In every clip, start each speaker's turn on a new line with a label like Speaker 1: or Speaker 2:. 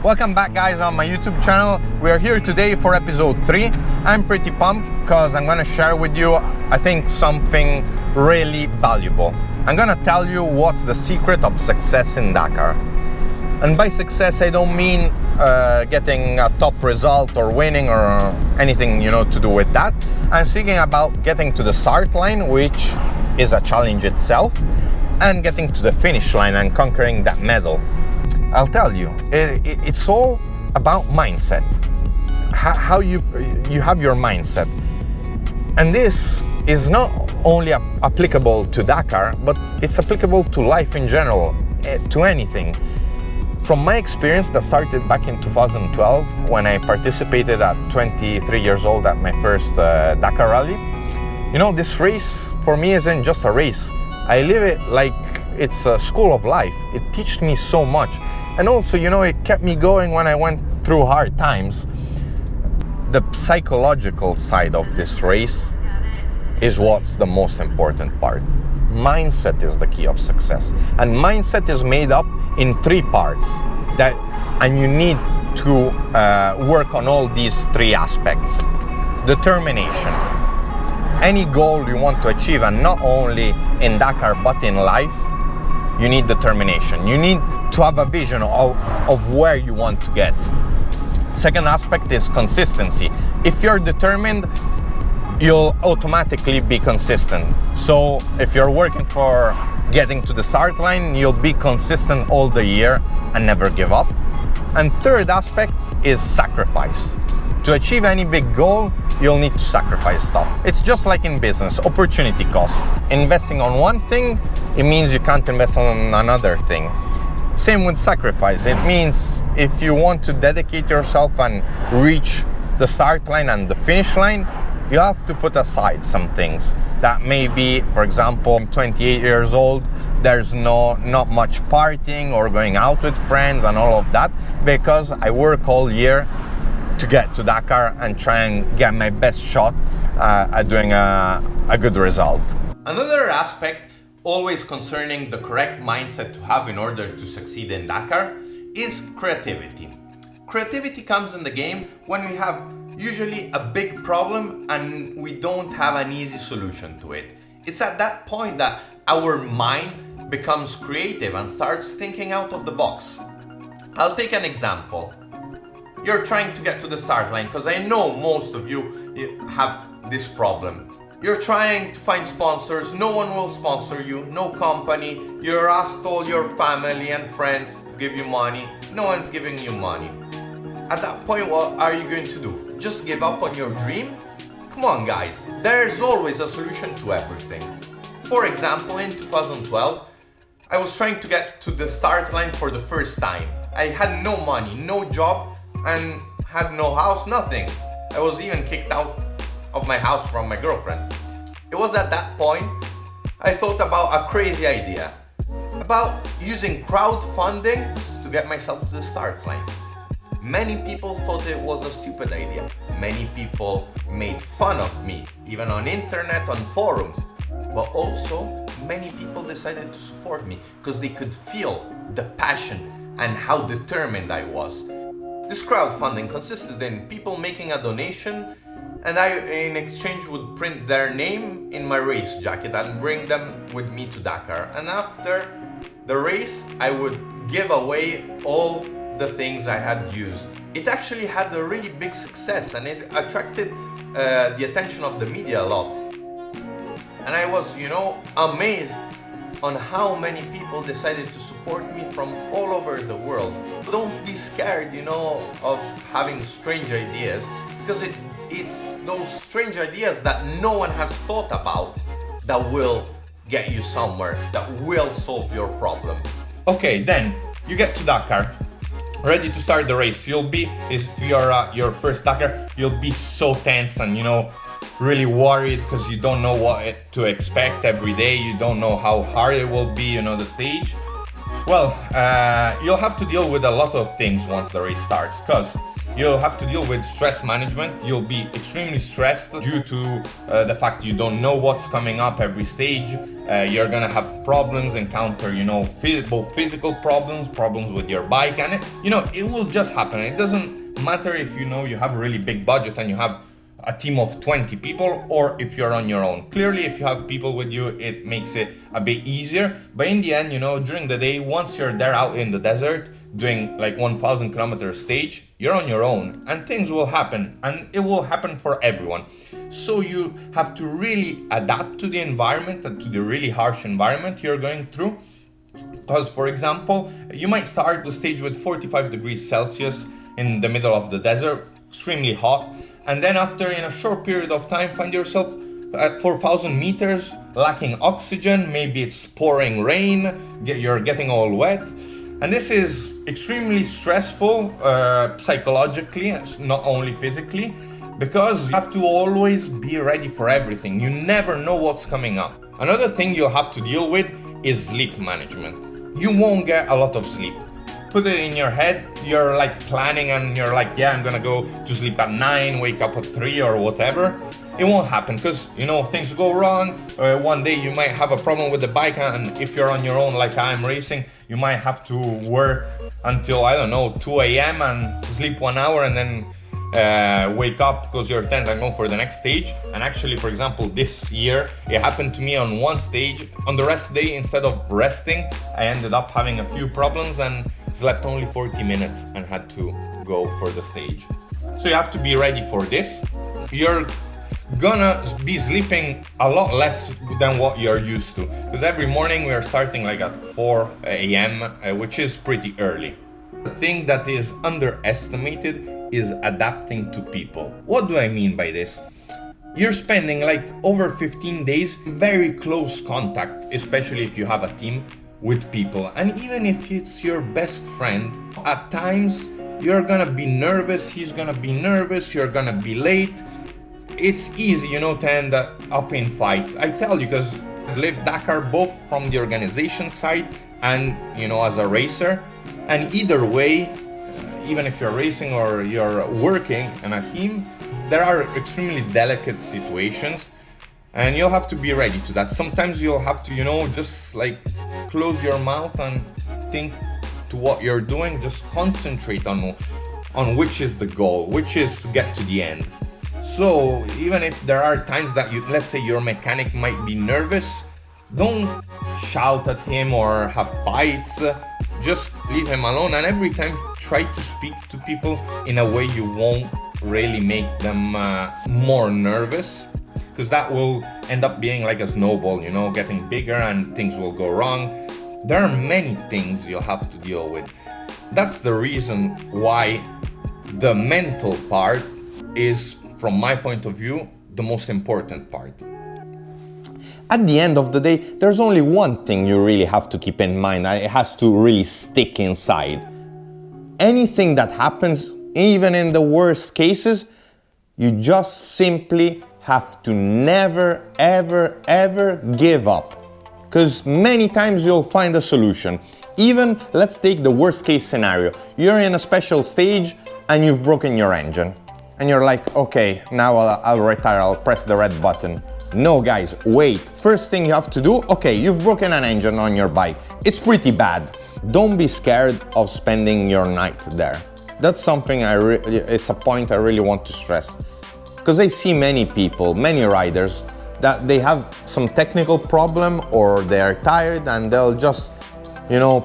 Speaker 1: Welcome back, guys, on my YouTube channel. We are here today for episode 3. I'm pretty pumped because I'm gonna share with you, I think, something really valuable. I'm gonna tell you what's the secret of success in Dakar. And by success, I don't mean getting a top result or winning or anything, to do with that. I'm speaking about getting to the start line, which is a challenge itself, and getting to the finish line and conquering that medal. I'll tell you, it's all about mindset. How you have your mindset. And this is not only applicable to Dakar, but it's applicable to life in general, to anything. From my experience that started back in 2012, when I participated at 23 years old at my first Dakar rally, this race for me isn't just a race. I live it like it's a school of life. It taught me so much. And also, it kept me going when I went through hard times. The psychological side of this race is what's the most important part. Mindset is the key of success. And mindset is made up in 3 parts. And you need to work on all these 3 aspects. Determination. Any goal you want to achieve, and not only in Dakar but in life, you need determination. You need to have a vision of where you want to get. Second aspect is consistency. If you're determined, you'll automatically be consistent. So if you're working for getting to the start line, you'll be consistent all the year and never give up. And third aspect is sacrifice. To achieve any big goal, you'll need to sacrifice stuff. It's just like in business, opportunity cost. Investing on one thing, it means you can't invest on another thing. Same with sacrifice. It means if you want to dedicate yourself and reach the start line and the finish line, you have to put aside some things. That may be, for example, I'm 28 years old, there's not much partying or going out with friends and all of that, because I work all year to get to Dakar and try and get my best shot at doing a good result. Another aspect always concerning the correct mindset to have in order to succeed in Dakar is creativity. Creativity comes in the game when we have usually a big problem and we don't have an easy solution to it. It's at that point that our mind becomes creative and starts thinking out of the box. I'll take an example. You're trying to get to the start line, because I know most of you have this problem. You're trying to find sponsors, no one will sponsor you, no company. You're asked all your family and friends to give you money, no one's giving you money. At that point, what are you going to do? Just give up on your dream? Come on, guys, there's always a solution to everything. For example, in 2012, I was trying to get to the start line for the first time. I had no money, no job, and had no house, nothing. I was even kicked out of my house from my girlfriend. It was at that point I thought about a crazy idea about using crowdfunding to get myself to the start line. Many people thought it was a stupid idea. Many people made fun of me, even on internet, on forums. But also, many people decided to support me because they could feel the passion and how determined I was. This crowdfunding consisted in people making a donation, and I, in exchange, would print their name in my race jacket and bring them with me to Dakar. And after the race, I would give away all the things I had used. It actually had a really big success, and it attracted the attention of the media a lot. And I was, amazed on how many people decided to support me from all over the world. Don't be scared, of having strange ideas, because it's those strange ideas that no one has thought about that will get you somewhere, that will solve your problem. Okay, then you get to Dakar, ready to start the race. You'll be, if you're your first Dakar, you'll be so tense and really worried because you don't know what to expect every day. You don't know how hard it will be, the stage. Well, you'll have to deal with a lot of things once the race starts, because you'll have to deal with stress management. You'll be extremely stressed due to the fact you don't know what's coming up every stage. You're gonna have problems, encounter, both physical problems with your bike, and it will just happen. It doesn't matter if you have a really big budget and you have a team of 20 people, or if you're on your own. Clearly, if you have people with you, it makes it a bit easier. But in the end, during the day, once you're there out in the desert doing like 1,000 kilometer stage, you're on your own and things will happen, and it will happen for everyone. So you have to really adapt to the environment and to the really harsh environment you're going through. Because, for example, you might start the stage with 45 degrees Celsius in the middle of the desert, extremely hot. And then after, in a short period of time, find yourself at 4,000 meters, lacking oxygen, maybe it's pouring rain, you're getting all wet. And this is extremely stressful psychologically, not only physically, because you have to always be ready for everything. You never know what's coming up. Another thing you'll have to deal with is sleep management. You won't get a lot of sleep. Put it in your head, you're like planning and you're like, yeah, I'm gonna go to sleep at 9, wake up at 3 or whatever. It won't happen because, things go wrong. One day you might have a problem with the bike, and if you're on your own like I'm racing, you might have to work until, 2 a.m. and sleep 1 hour and then wake up because you're tense and go for the next stage. And actually, for example, this year, it happened to me on one stage. On the rest day, instead of resting, I ended up having a few problems and slept only 40 minutes and had to go for the stage. So you have to be ready for this. You're gonna be sleeping a lot less than what you're used to, because every morning we are starting like at 4 a.m., which is pretty early. The thing that is underestimated is adapting to people. What do I mean by this? You're spending like over 15 days very close contact, especially if you have a team, with people. And even if it's your best friend, at times you're gonna be nervous, he's gonna be nervous, you're gonna be late. It's easy, to end up in fights. I tell you, because I've lived Dakar both from the organization side and, as a racer. And either way, even if you're racing or you're working in a team, there are extremely delicate situations. And you'll have to be ready to that. Sometimes you'll have to, just like close your mouth and think to what you're doing. Just concentrate on which is the goal, which is to get to the end. So even if there are times that let's say your mechanic might be nervous, don't shout at him or have fights. Just leave him alone, and every time try to speak to people in a way you won't really make them more nervous, because that will end up being like a snowball, getting bigger and things will go wrong. There are many things you'll have to deal with. That's the reason why the mental part is, from my point of view, the most important part. At the end of the day, there's only one thing you really have to keep in mind, and it has to really stick inside. Anything that happens, even in the worst cases, you just simply have to never, ever, ever give up. Because many times you'll find a solution. Even, let's take the worst case scenario. You're in a special stage and you've broken your engine. And you're like, okay, now I'll retire, I'll press the red button. No guys, wait. First thing you have to do, okay, you've broken an engine on your bike. It's pretty bad. Don't be scared of spending your night there. That's something it's a point I really want to stress. Because I see many people, many riders, that they have some technical problem or they are tired and they'll just,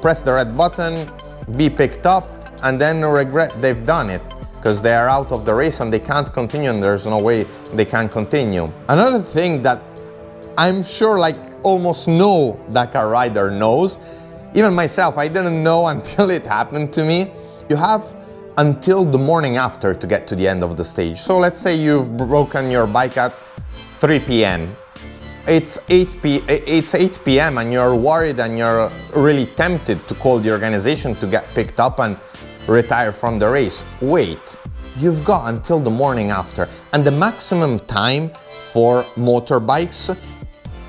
Speaker 1: press the red button, be picked up, and then regret they've done it. Because they are out of the race and they can't continue, and there's no way they can continue. Another thing that I'm sure like almost no Dakar rider knows, even myself, I didn't know until it happened to me, you have until the morning after to get to the end of the stage. So let's say you've broken your bike at 3 p.m. It's 8 p.m. and you're worried and you're really tempted to call the organization to get picked up and retire from the race. Wait, you've got until the morning after. And the maximum time for motorbikes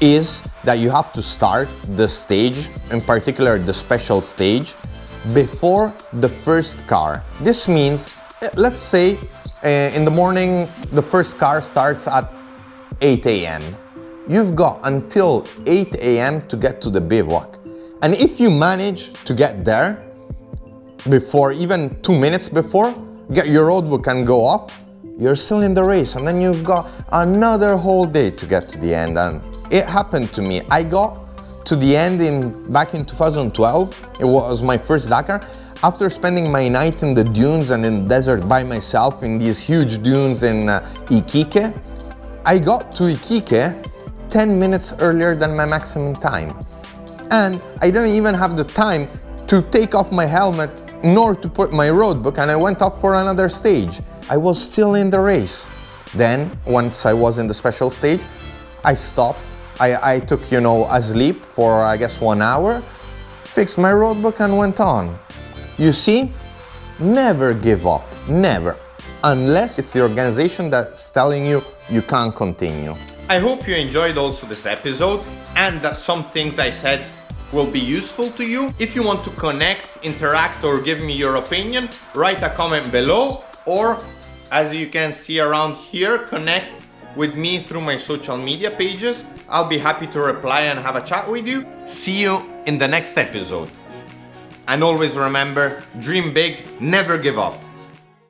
Speaker 1: is that you have to start the stage, in particular the special stage, before the first car. This means let's say in the morning, the first car starts at 8 a.m. You've got until 8 a.m. to get to the bivouac. And if you manage to get there before, even 2 minutes before, get your roadbook and go off, you're still in the race. And then you've got another whole day to get to the end. And it happened to me. I got to the end back in 2012. It was my first Dakar. After spending my night in the dunes and in the desert by myself in these huge dunes in Iquique, I got to Iquique 10 minutes earlier than my maximum time. And I didn't even have the time to take off my helmet nor to put my roadbook, and I went up for another stage. I was still in the race. Then, once I was in the special stage, I stopped. I took, a sleep for, I guess, 1 hour, fixed my roadbook and went on. You see, never give up, never, unless it's the organization that's telling you you can't continue. I hope you enjoyed also this episode and that some things I said will be useful to you. If you want to connect, interact, or give me your opinion, write a comment below, or as you can see around here, connect with me through my social media pages. I'll be happy to reply and have a chat with you. See you in the next episode. And always remember, dream big, never give up.